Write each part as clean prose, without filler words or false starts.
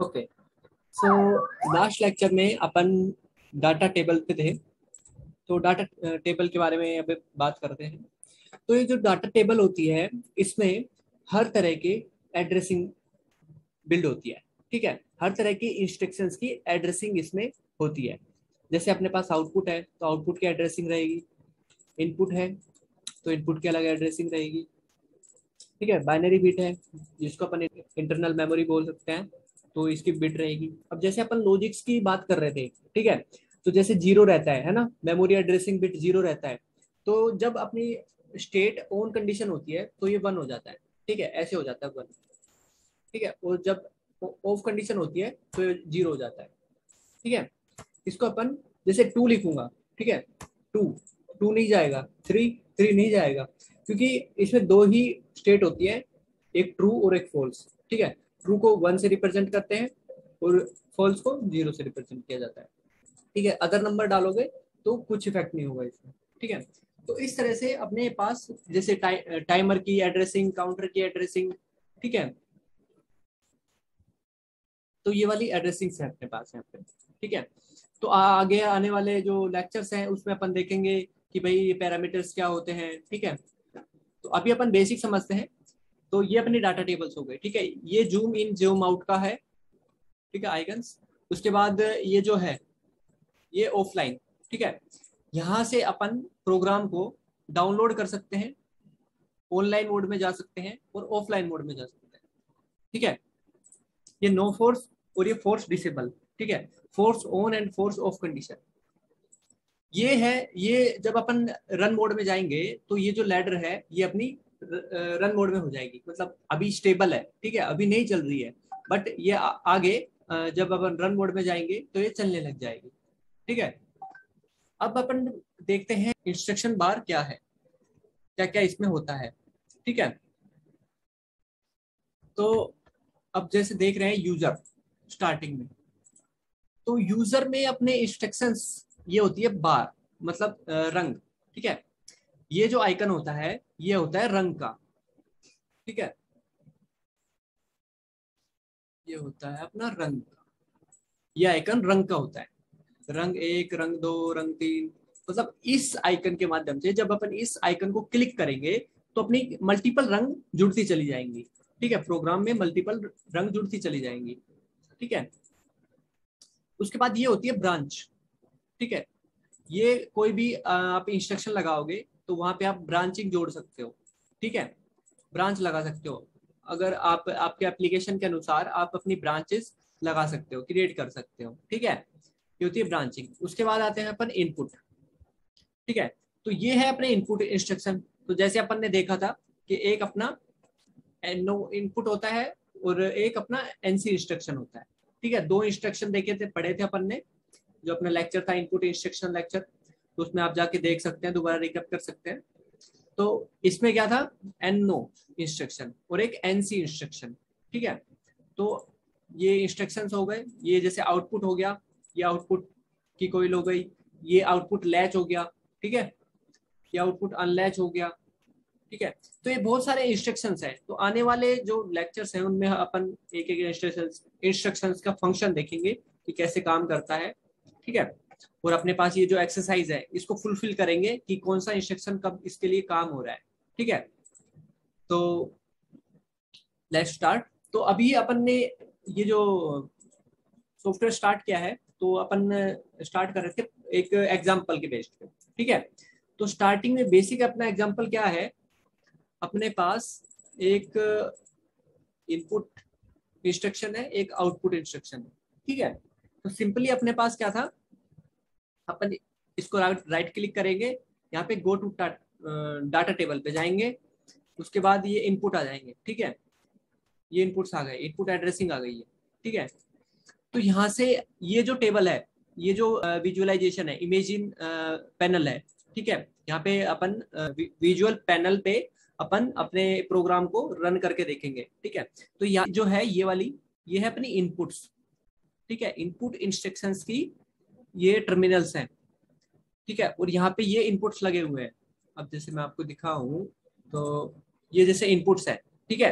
Okay, so last lecture में अपन data table पे थे। तो डाटा टेबल के बारे में अब बात करते हैं। तो ये जो डाटा टेबल होती है, इसमें हर तरह के एड्रेसिंग बिल्ड होती है। ठीक है, हर तरह की इंस्ट्रक्शंस की एड्रेसिंग इसमें होती है। जैसे अपने पास आउटपुट है तो आउटपुट की एड्रेसिंग रहेगी, इनपुट है तो इनपुट की अलग एड्रेसिंग रहेगी। ठीक है, बाइनरी बिट है जिसको अपन इंटरनल मेमोरी बोल सकते हैं, तो इसकी बिट रहेगी। अब जैसे अपन लॉजिक्स की बात कर रहे थे, ठीक है, तो जैसे जीरो रहता है ना, मेमोरी एड्रेसिंग बिट जीरो रहता है। तो जब अपनी स्टेट ऑन कंडीशन होती है तो ये वन हो जाता है। ठीक है, ऐसे हो जाता है वन। ठीक है, और जब ऑफ कंडीशन होती है तो ये जीरो हो जाता है। ठीक है, इसको अपन जैसे टू लिखूंगा, ठीक है, टू, टू नहीं जाएगा, थ्री, थ्री नहीं जाएगा, क्योंकि इसमें दो ही स्टेट होती है, एक ट्रू और एक फॉल्स। ठीक है, ट्रू को वन से रिप्रेजेंट करते हैं और फॉल्स को जीरो से रिप्रेजेंट किया जाता है। ठीक है, अदर नंबर डालोगे तो कुछ इफेक्ट नहीं होगा इसमें। ठीक है, तो इस तरह से अपने पास जैसे टाइमर की एड्रेसिंग, काउंटर की एड्रेसिंग, ठीक है, तो ये वाली एड्रेसिंग है अपने पास यहाँ पे। ठीक है, तो आगे आने वाले जो लेक्चर्स हैं उसमें अपन देखेंगे कि भाई ये पैरामीटर्स क्या होते हैं। ठीक है, तो अभी अपन बेसिक समझते हैं। तो ये अपनी डाटा टेबल्स हो गए। ठीक है, ये जूम इन जूम आउट का है। ठीक है, आइकन्स। उसके बाद ये जो है ये ऑफलाइन। ठीक है, यहाँ से अपन प्रोग्राम को डाउनलोड कर सकते हैं, ऑनलाइन मोड में जा सकते हैं और ऑफलाइन मोड में जा सकते हैं। ठीक है, ये नो फोर्स और ये फोर्स डिसेबल। ठीक है, force on and force of condition ये है। ये जब अपन रन मोड में जाएंगे तो ये जो लैडर है ये अपनी रन मोड में हो जाएगी, मतलब अभी स्टेबल है। ठीक है, अभी नहीं चल रही है, बट ये आगे जब अपन रन मोड में जाएंगे तो ये चलने लग जाएगी। ठीक है, अब अपन देखते हैं इंस्ट्रक्शन बार क्या है, क्या क्या इसमें होता है। ठीक है, तो अब जैसे देख रहे हैं यूजर स्टार्टिंग में, तो यूजर में अपने इंस्ट्रक्शंस ये होती है बार, मतलब रंग। ठीक है, ये जो आइकन होता है ये होता है रंग का। ठीक है, ये होता है अपना रंग का, ये आइकन रंग का होता है। रंग एक, रंग दो, रंग तीन, मतलब इस आइकन के माध्यम से जब अपन इस आइकन को क्लिक करेंगे तो अपनी मल्टीपल रंग जुड़ती चली जाएंगी। ठीक है, प्रोग्राम में मल्टीपल रंग जुड़ती चली जाएंगी। ठीक है, उसके बाद ये होती है ब्रांच। ठीक है, ये कोई भी आप इंस्ट्रक्शन लगाओगे तो वहां पे आप ब्रांचिंग जोड़ सकते हो। ठीक है, ब्रांच लगा सकते हो। अगर आप आपके एप्लीकेशन के अनुसार आप अपनी ब्रांचेस लगा सकते हो, क्रिएट कर सकते हो। ठीक है, ये होती है ब्रांचिंग। उसके बाद आते हैं अपन इनपुट। ठीक है, तो ये है अपने इनपुट इंस्ट्रक्शन। तो जैसे अपन ने देखा था कि एक अपना नो इनपुट होता है और एक अपना एनसी इंस्ट्रक्शन होता है। ठीक है, दो इंस्ट्रक्शन देखे थे, पढ़े थे अपन ने, जो अपना लेक्चर था इनपुट इंस्ट्रक्शन लेक्चर, तो उसमें आप जाके देख सकते हैं, दोबारा रिकैप कर सकते हैं। तो इसमें क्या था, एन नो इंस्ट्रक्शन और एक एनसी इंस्ट्रक्शन। ठीक है, तो ये इंस्ट्रक्शंस हो गए। ये जैसे आउटपुट हो गया, ये आउटपुट की कोईल हो गई, ये आउटपुट लैच हो गया। ठीक है, ये आउटपुट अनलैच हो गया। ठीक है, तो ये बहुत सारे इंस्ट्रक्शंस हैं। तो आने वाले जो लेक्चर्स हैं उनमें अपन एक एक इंस्ट्रक्शंस का फंक्शन देखेंगे कि कैसे काम करता है। ठीक है, और अपने पास ये जो एक्सरसाइज है इसको फुलफिल करेंगे कि कौन सा इंस्ट्रक्शन कब इसके लिए काम हो रहा है। ठीक है, तो लेट्स स्टार्ट। तो अभी अपन ने ये जो सॉफ्टवेयर स्टार्ट किया है, तो अपन स्टार्ट कर रहे थे एक एग्जाम्पल के बेस्ड पे। ठीक है, तो स्टार्टिंग में बेसिक अपना एग्जाम्पल क्या है, अपने पास एक इनपुट इंस्ट्रक्शन है, एक आउटपुट इंस्ट्रक्शन है। ठीक है, तो सिंपली अपने पास क्या था, अपन इसको राइट क्लिक करेंगे, यहाँ पे गो टू डाटा टेबल पे जाएंगे, उसके बाद ये इनपुट आ जाएंगे। ठीक है, ये इनपुट्स आ गए, इनपुट एड्रेसिंग आ गई है। ठीक है, तो यहाँ से ये जो टेबल है, ये जो विजुअलाइजेशन है, इमेजिन पैनल है। ठीक है, यहाँ पे अपन विजुअल पैनल पे अपन अपने प्रोग्राम को रन करके देखेंगे। ठीक है, तो यहाँ जो है ये वाली, ये है अपनी इनपुट्स। ठीक है, इनपुट इंस्ट्रक्शंस की ये टर्मिनल्स हैं। ठीक है, और यहाँ पे ये इनपुट्स लगे हुए हैं। अब जैसे मैं आपको दिखाऊं, तो ये जैसे इनपुट्स है। ठीक है,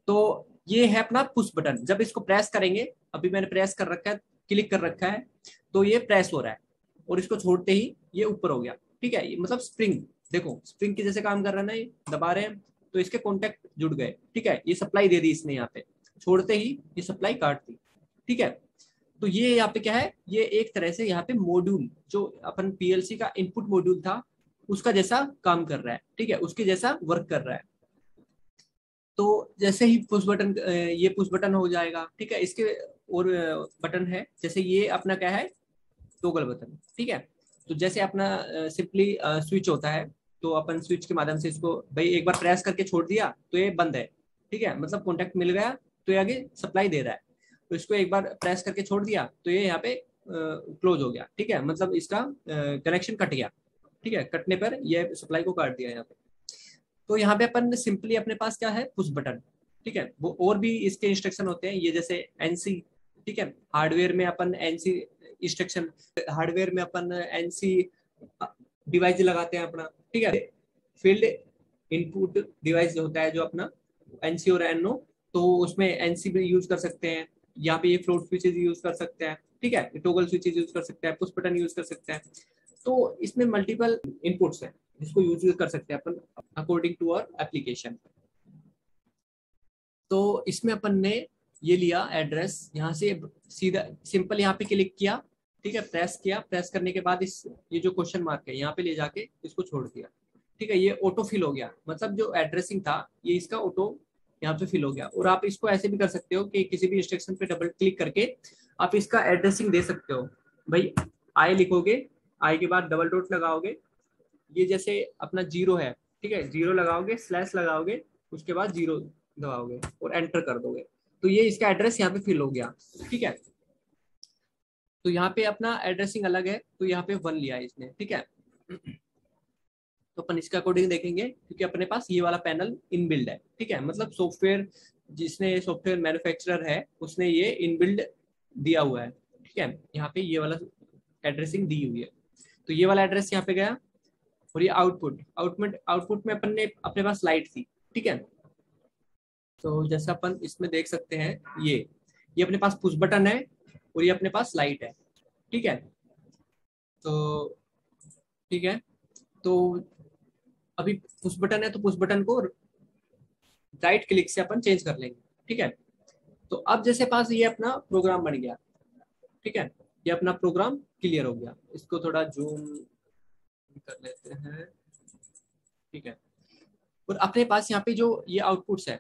तो ये है अपना पुश बटन। जब इसको प्रेस करेंगे, अभी मैंने प्रेस कर रखा है, क्लिक कर रखा है, तो ये प्रेस हो रहा है और इसको छोड़ते ही ये ऊपर हो गया। ठीक है, मतलब स्प्रिंग, देखो स्प्रिंग की जैसे काम कर रहा है ना, ये दबा रहे हैं तो इसके कॉन्टेक्ट जुड़ गए। ठीक है, ये सप्लाई दे दी इसने, यहाँ पे छोड़ते ही ये सप्लाई काट दी। ठीक है, तो ये यहाँ पे क्या है, ये एक तरह से यहाँ पे मॉड्यूल, जो अपन पीएलसी का इनपुट मॉड्यूल था उसका जैसा काम कर रहा है। ठीक है, उसके जैसा वर्क कर रहा है। तो जैसे ही पुश बटन, ये पुश बटन हो जाएगा। ठीक है, इसके और बटन है, जैसे ये अपना क्या है, टॉगल बटन। ठीक है, तो जैसे अपना सिंपली स्विच होता है, तो अपन स्विच के माध्यम से इसको भाई एक बार प्रेस करके छोड़ दिया तो ये बंद है। ठीक है, मतलब कॉन्टेक्ट मिल गया तो ये आगे सप्लाई दे रहा है। तो इसको एक बार प्रेस करके छोड़ दिया तो ये यहाँ पे क्लोज हो गया। ठीक है, मतलब इसका कनेक्शन कट गया। ठीक है, कटने पर ये सप्लाई को काट दिया यहाँ पे। तो यहाँ पे अपन सिंपली अपने पास क्या है, पुश बटन। ठीक है, वो और भी इसके इंस्ट्रक्शन होते हैं, ये जैसे एनसी। ठीक है, हार्डवेयर में अपन एनसी इंस्ट्रक्शन, हार्डवेयर में अपन एनसी डिवाइस लगाते हैं अपना। ठीक है, फील्ड इनपुट डिवाइस होता है जो अपना एनसी और एनओ, तो उसमें एनसी भी यूज कर सकते हैं। यहाँ पे ये फ्लोट स्विचेस यूज कर सकते हैं। ठीक है, टोगल स्विचेस यूज कर सकते हैं, पुश बटन यूज कर सकते हैं। तो इसमें मल्टीपल इनपुट्स हैं जिसको यूज कर सकते हैं अपन अकॉर्डिंग टू आवर एप्लीकेशन। तो इसमें अपन ने ये लिया एड्रेस, यहाँ से सीधा सिंपल यहाँ पे क्लिक किया। ठीक है, प्रेस किया, प्रेस करने के बाद इस ये जो क्वेश्चन मार्क है यहाँ पे ले जाके इसको छोड़ दिया। ठीक है, ये ऑटो फिल हो गया, मतलब जो एड्रेसिंग था ये इसका ऑटो यहाँ पे फिल हो गया। और आप इसको ऐसे भी कर सकते हो कि किसी भी इंस्ट्रक्शन पे डबल क्लिक करके आप इसका एड्रेसिंग दे सकते हो। भाई आई लिखोगे, आई के बाद डबल डॉट लगाओगे, ये जैसे अपना जीरो है। ठीक है, जीरो लगाओगे, स्लैश लगाओगे, उसके बाद जीरो दबाओगे और एंटर कर दोगे, तो ये इसका एड्रेस यहाँ पे फिल हो गया। ठीक है, तो यहाँ पे अपना एड्रेसिंग अलग है, तो यहाँ पे 1 लिया है इसने। ठीक है, तो अपन इसके अकॉर्डिंग देखेंगे क्योंकि अपने पास ये वाला पैनल इनबिल्ड है। ठीक है, मतलब सॉफ्टवेयर, जिसने सॉफ्टवेयर मैन्युफैक्चरर है उसने ये इनबिल्ड दिया हुआ है। ठीक है, यहाँ पे ये वाला एड्रेसिंग दी हुई है, तो ये वाला एड्रेस यहाँ पे गया। और ये आउटपुट में अपन ने अपने पास लाइट थी। ठीक है, तो जैसा अपन इसमें देख सकते हैं, ये अपने पास पुश बटन है और ये अपने पास लाइट है। ठीक है, तो ठीक है, तो अभी पुश बटन है तो पुश बटन को राइट क्लिक से अपन चेंज कर लेंगे। ठीक है, तो अब जैसे पास ये अपना प्रोग्राम बन गया। ठीक है, ये अपना प्रोग्राम क्लियर हो गया, इसको थोड़ा जूम कर लेते हैं। ठीक है, और अपने पास यहाँ पे जो ये आउटपुट्स है।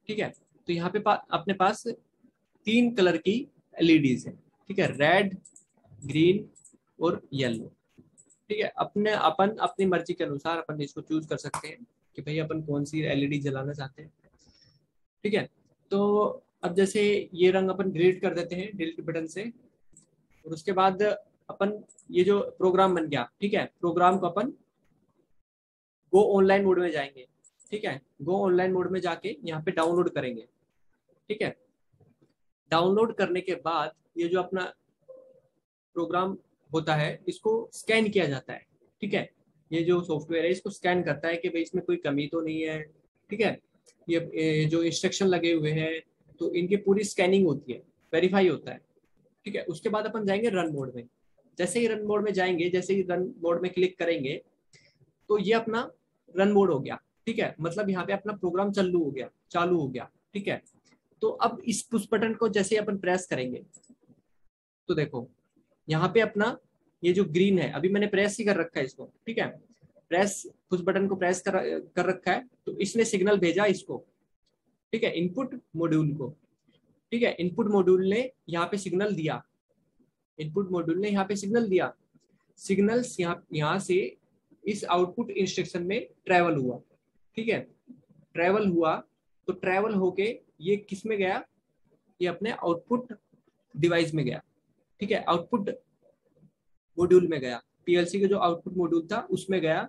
ठीक है, तो यहाँ पे अपने पास 3 कलर की एलईडीज है। ठीक है, रेड, ग्रीन और येलो। ठीक है, अपन अपनी मर्जी के अनुसार अपन इसको चूज कर सकते हैं कि भाई अपन कौन सी एलईडी जलाना चाहते हैं। ठीक है, तो अब जैसे ये रंग अपन डिलीट कर देते हैं डिलीट बटन से, और उसके बाद अपन ये जो प्रोग्राम बन गया। ठीक है, प्रोग्राम को अपन गो ऑनलाइन मोड में जाएंगे। ठीक है, गो ऑनलाइन मोड में जाके यहाँ पे डाउनलोड करेंगे। ठीक है, डाउनलोड करने के बाद ये जो अपना प्रोग्राम होता है इसको स्कैन किया जाता है। ठीक है, ये जो सॉफ्टवेयर है इसको स्कैन करता है कि भाई इसमें कोई कमी तो नहीं है। ठीक है, ये जो इंस्ट्रक्शन लगे हुए हैं तो इनकी पूरी स्कैनिंग होती है, वेरीफाई होता है। ठीक है, उसके बाद अपन जाएंगे रन मोड में। जैसे ही रन मोड में जाएंगे, जैसे ही रन मोड में क्लिक करेंगे तो ये अपना रन मोड हो गया। ठीक है, मतलब यहाँ पे अपना प्रोग्राम चालू हो गया। ठीक है, तो अब इस पुश बटन को जैसे अपन प्रेस करेंगे तो देखो यहाँ पे अपना ये जो ग्रीन है, अभी मैंने प्रेस ही कर रखा है इसको। ठीक है, प्रेस पुश बटन को प्रेस कर रखा है, तो इसने सिग्नल भेजा इसको। ठीक है, इनपुट मॉड्यूल को। ठीक है, इनपुट मॉड्यूल ने यहाँ पे सिग्नल दिया, सिग्नल्स यहाँ से इस आउटपुट इंस्ट्रक्शन में ट्रेवल हुआ। ठीक है, ट्रेवल हुआ तो ट्रेवल होके ये किस में गया, ये अपने आउटपुट डिवाइस में गया। ठीक है, आउटपुट मॉड्यूल में गया, पीएलसी का जो आउटपुट मॉड्यूल था उसमें गया।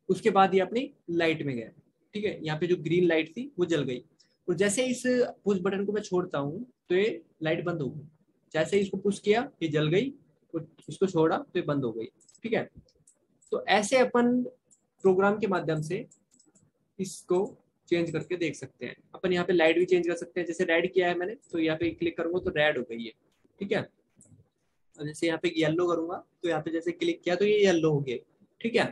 उसके बाद ये अपनी लाइट में गया। ठीक है, यहाँ पे जो ग्रीन लाइट थी वो जल गई, और जैसे इस पुश बटन को मैं छोड़ता हूँ तो ये लाइट बंद हो गई। जैसे इसको पुश किया ये जल गई, और इसको छोड़ा तो ये बंद हो गई। ठीक है, तो ऐसे अपन प्रोग्राम के माध्यम से इसको चेंज करके देख सकते हैं। अपन यहाँ पे लाइट भी चेंज कर सकते हैं, जैसे रेड किया है मैंने तो यहाँ पे क्लिक करूंगा तो रेड हो गई है, ठीक है। और जैसे यहाँ पे येलो करूंगा तो यहाँ पे जैसे क्लिक किया तो ये येलो हो गया, ठीक है।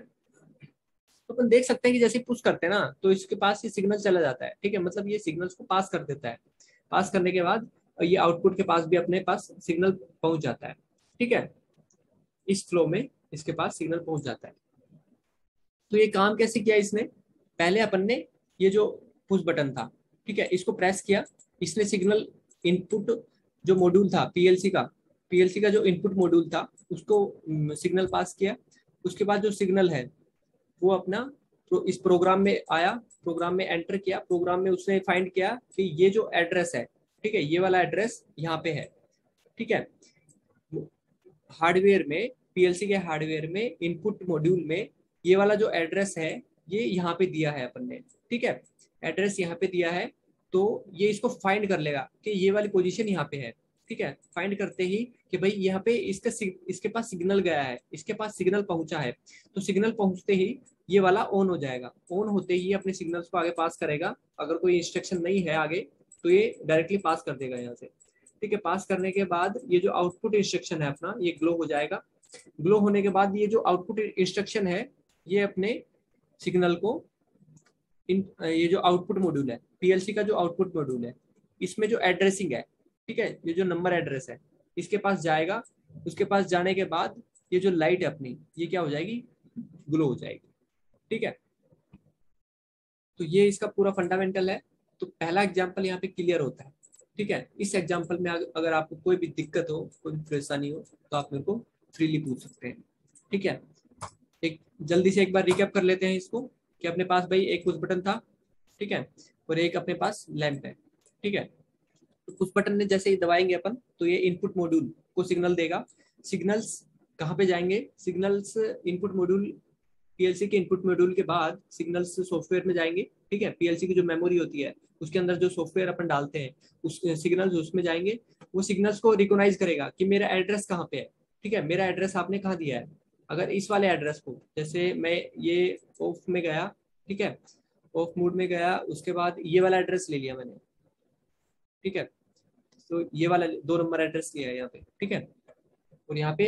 तो अपन देख सकते हैं कि जैसे पुश करते हैं ना तो इसके पास ये सिग्नल चला जाता है, ठीक है, मतलब ये सिग्नल्स को पास कर देता है। पास करने के बाद ये आउटपुट के पास भी अपने पास सिग्नल पहुंच जाता है, ठीक है। इस फ्लो में इसके पास सिग्नल पहुंच जाता है। तो ये काम कैसे किया इसने, पहले अपन ने ये जो पुश बटन था, ठीक है, इसको प्रेस किया, इसने सिग्नल इनपुट जो मॉड्यूल था पीएलसी का जो इनपुट मॉड्यूल था उसको सिग्नल पास किया। उसके बाद जो सिग्नल है वो अपना तो इस प्रोग्राम में आया, प्रोग्राम में एंटर किया, प्रोग्राम में उसने फाइंड किया कि ये जो एड्रेस है, ठीक है, ये वाला एड्रेस यहाँ पे है, ठीक है। हार्डवेयर में, पीएलसी के हार्डवेयर में इनपुट मॉड्यूल में ये वाला जो एड्रेस है ये यहाँ पे दिया है अपन ने, ठीक है, एड्रेस यहाँ पे दिया है। तो ये इसको फाइंड कर लेगा कि ये वाली पोजीशन यहाँ पे है, ठीक है। फाइंड करते ही कि भाई यहाँ पे इसके पास सिग्नल गया है, इसके पास सिग्नल पहुंचा है, तो सिग्नल पहुंचते ही ये वाला ऑन हो जाएगा। ऑन होते ही अपने सिग्नल्स को आगे पास करेगा। अगर कोई इंस्ट्रक्शन नहीं है आगे तो ये डायरेक्टली पास कर देगा यहाँ से, ठीक है। पास करने के बाद ये जो आउटपुट इंस्ट्रक्शन है अपना ये ग्लो हो जाएगा। ग्लो होने के बाद ये जो आउटपुट इंस्ट्रक्शन है ये अपने सिग्नल को ये जो आउटपुट मॉड्यूल है, पीएलसी का जो आउटपुट मॉड्यूल है, इसमें जो एड्रेसिंग है, ठीक है, ये जो नंबर एड्रेस है इसके पास जाएगा। उसके पास जाने के बाद ये जो लाइट है अपनी ये क्या हो जाएगी, ग्लो हो जाएगी, ठीक है। तो ये इसका पूरा फंडामेंटल है। तो पहला एग्जाम्पल यहाँ पे क्लियर होता है, ठीक है। इस एग्जाम्पल में अगर आपको कोई भी दिक्कत हो, कोई परेशानी हो तो आप मेरे को फ्रीली पूछ सकते हैं, ठीक है। एक जल्दी से एक बार रिकैप कर लेते हैं इसको कि अपने पास भाई एक पुश बटन था, ठीक है, और एक अपने पास लैंप है, ठीक है। तो पुश बटन ने जैसे ही दबाएंगे अपन तो ये इनपुट मॉड्यूल को सिग्नल देगा। सिग्नल्स कहाँ पे जाएंगे, सिग्नल्स इनपुट मॉड्यूल, पीएलसी के इनपुट मॉड्यूल के बाद सिग्नल्स सॉफ्टवेयर में जाएंगे, ठीक है। पीएलसी की जो मेमोरी होती है उसके अंदर जो सॉफ्टवेयर अपन डालते हैं उस सिग्नल्स उसमें जाएंगे। वो सिग्नल्स को रिकॉग्नाइज करेगा कि मेरा एड्रेस कहाँ पे है, ठीक है, मेरा एड्रेस आपने कहाँ दिया है। अगर इस वाले एड्रेस को, जैसे मैं ये ऑफ में गया, ठीक है, ऑफ मोड में गया, उसके बाद ये वाला एड्रेस ले लिया मैंने, ठीक है। तो ये वाला 2 नंबर एड्रेस लिया है यहाँ पे, ठीक है। और यहाँ पे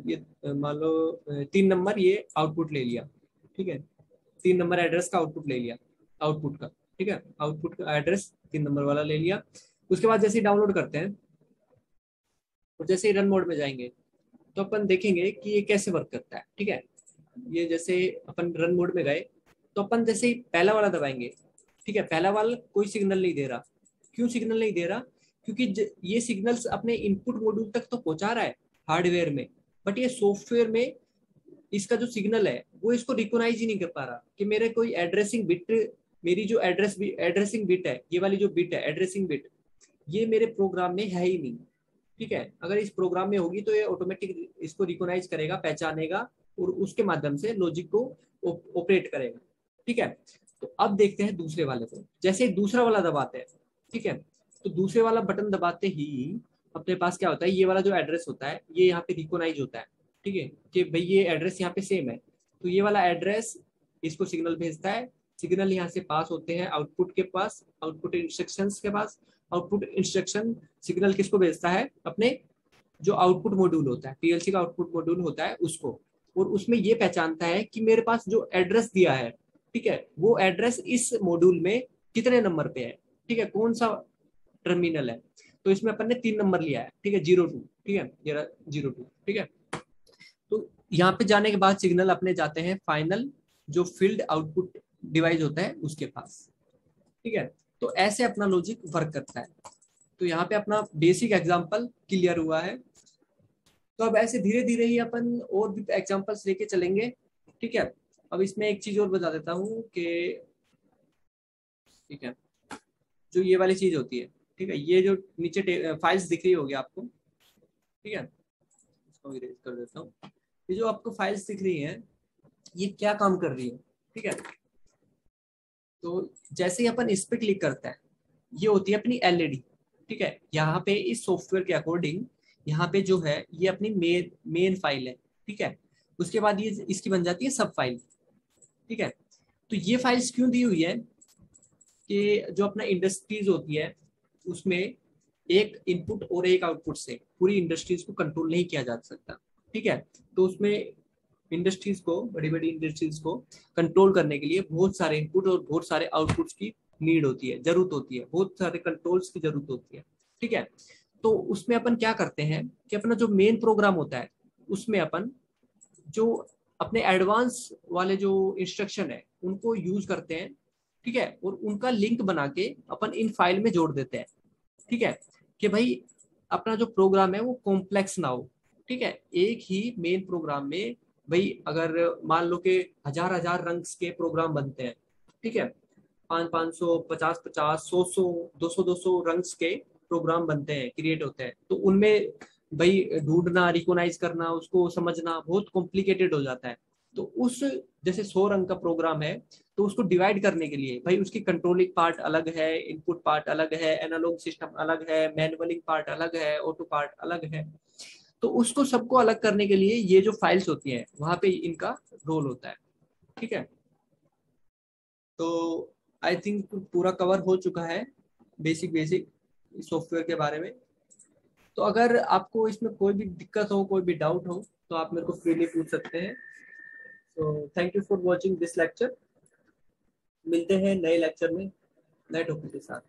ये मान लो 3 नंबर ये आउटपुट ले लिया, ठीक है, 3 नंबर एड्रेस का आउटपुट ले लिया, आउटपुट का, ठीक है, आउटपुट का एड्रेस 3 नंबर वाला ले लिया। उसके बाद जैसे ही डाउनलोड करते हैं और जैसे ही रन मोड में जाएंगे तो अपन देखेंगे कि ये कैसे वर्क करता है, ठीक है। ये जैसे अपन रन मोड में गए तो अपन जैसे ही पहला वाला दबाएंगे, ठीक है, पहला वाला कोई सिग्नल नहीं दे रहा। क्यों सिग्नल नहीं दे रहा, क्योंकि ये सिग्नल्स अपने इनपुट मॉड्यूल तक तो पहुंचा रहा है हार्डवेयर में, बट ये सॉफ्टवेयर में इसका जो सिग्नल है वो इसको रिकॉग्नाइज ही नहीं कर पा रहा कि मेरे कोई एड्रेसिंग बिट, मेरी जो एड्रेसिंग बिट है, ये वाली जो बिट है एड्रेसिंग बिट, ये मेरे प्रोग्राम में है ही नहीं, ठीक है। अगर इस प्रोग्राम में होगी तो ये ऑटोमेटिक इसको रिकॉग्नाइज करेगा, पहचानेगा और उसके माध्यम से लॉजिक को ऑपरेट करेगा, ठीक है। तो अब देखते हैं दूसरे वाले को। जैसे दूसरा वाला दबाते हैं, ठीक है, तो दूसरे वाला बटन दबाते ही अपने पास क्या होता है, ये वाला जो एड्रेस होता है ये यहाँ पे रिकॉग्नाइज होता है, ठीक है, कि भाई ये एड्रेस यहाँ पे सेम है। तो ये वाला एड्रेस इसको सिग्नल भेजता है, सिग्नल यहाँ से पास होते हैं आउटपुट के पास, आउटपुट इंस्ट्रक्शंस के पास। आउटपुट इंस्ट्रक्शन सिग्नल किसको भेजता है, अपने जो आउटपुट मॉड्यूल होता है, पीएलसी का आउटपुट मॉड्यूल होता है उसको, और उसमें ये पहचानता है कि मेरे पास जो एड्रेस दिया है, ठीक है, वो एड्रेस इस मॉड्यूल में कितने नंबर पे है, ठीक है, कौन सा टर्मिनल है। तो इसमें अपन ने 3 नंबर लिया है, ठीक है, 02, ठीक है, ये 02, ठीक है। तो यहाँ पे जाने के बाद सिग्नल अपने जाते हैं फाइनल जो फील्ड आउटपुट डिवाइस होता है उसके पास, ठीक है। तो ऐसे अपना लॉजिक वर्क करता है। तो यहाँ पे अपना बेसिक एग्जांपल क्लियर हुआ है। तो अब ऐसे धीरे धीरे ही अपन और भी एग्जांपल्स लेके चलेंगे, ठीक है। अब इसमें एक चीज और बता देता हूँ कि, ठीक है, जो ये वाली चीज होती है, ठीक है, ये जो नीचे फाइल्स दिख रही होगी आपको, ठीक है, इसको इरेज कर देता हूँ। ये जो आपको फाइल्स दिख रही हैं ये क्या काम कर रही है, ठीक है। तो जैसे ही अपन इस पे क्लिक करते हैं ये होती है अपनी एलईडी, ठीक है। यहाँ पे इस सॉफ्टवेयर के अकॉर्डिंग यहाँ पे जो है ये अपनी मेन फाइल है, ठीक है। उसके बाद ये इसकी बन जाती है सब फाइल, ठीक है। तो ये फाइल्स क्यों दी हुई है, कि जो अपना इंडस्ट्रीज होती है उसमें एक इनपुट और एक आउटपुट से पूरी इंडस्ट्रीज को कंट्रोल नहीं किया जा सकता, ठीक है। तो उसमें इंडस्ट्रीज को, बड़ी बड़ी इंडस्ट्रीज को कंट्रोल करने के लिए बहुत सारे इनपुट और बहुत सारे आउटपुट्स की नीड होती है, जरूरत होती है, बहुत सारे कंट्रोल्स की जरूरत होती है, ठीक है। तो उसमें अपन क्या करते हैं कि अपना जो मेन प्रोग्राम होता है उसमें अपन जो अपने एडवांस वाले जो इंस्ट्रक्शन है उनको यूज करते हैं, ठीक है, और उनका लिंक बना के अपन इन फाइल में जोड़ देते हैं, ठीक है, कि भाई अपना जो प्रोग्राम है वो कॉम्प्लेक्स ना हो, ठीक है। एक ही मेन प्रोग्राम में भाई अगर मान लो कि हजार हजार रंग्स के प्रोग्राम बनते हैं, ठीक है, 500 50 50 100 200 रंग्स के प्रोग्राम बनते हैं, क्रिएट होते हैं, तो उनमें भाई ढूंढना, रिकोनाइज करना, उसको समझना बहुत कॉम्प्लिकेटेड हो जाता है। तो उस जैसे 100 रंग का प्रोग्राम है तो उसको डिवाइड करने के लिए भाई उसकी कंट्रोलिंग पार्ट अलग है, इनपुट पार्ट अलग है, एनालॉग सिस्टम अलग है, मैनुअलिंग पार्ट अलग है, ऑटो पार्ट अलग है। तो उसको सबको अलग करने के लिए ये जो फाइल्स होती हैं वहां पे इनका रोल होता है, ठीक है। तो आई थिंक पूरा कवर हो चुका है बेसिक बेसिक सॉफ्टवेयर के बारे में। तो अगर आपको इसमें कोई भी दिक्कत हो, कोई भी डाउट हो, तो आप मेरे को फ्रीली पूछ सकते हैं। तो thank you for watching this lecture. मिलते हैं नए लेक्चर में नए टॉपिक के साथ।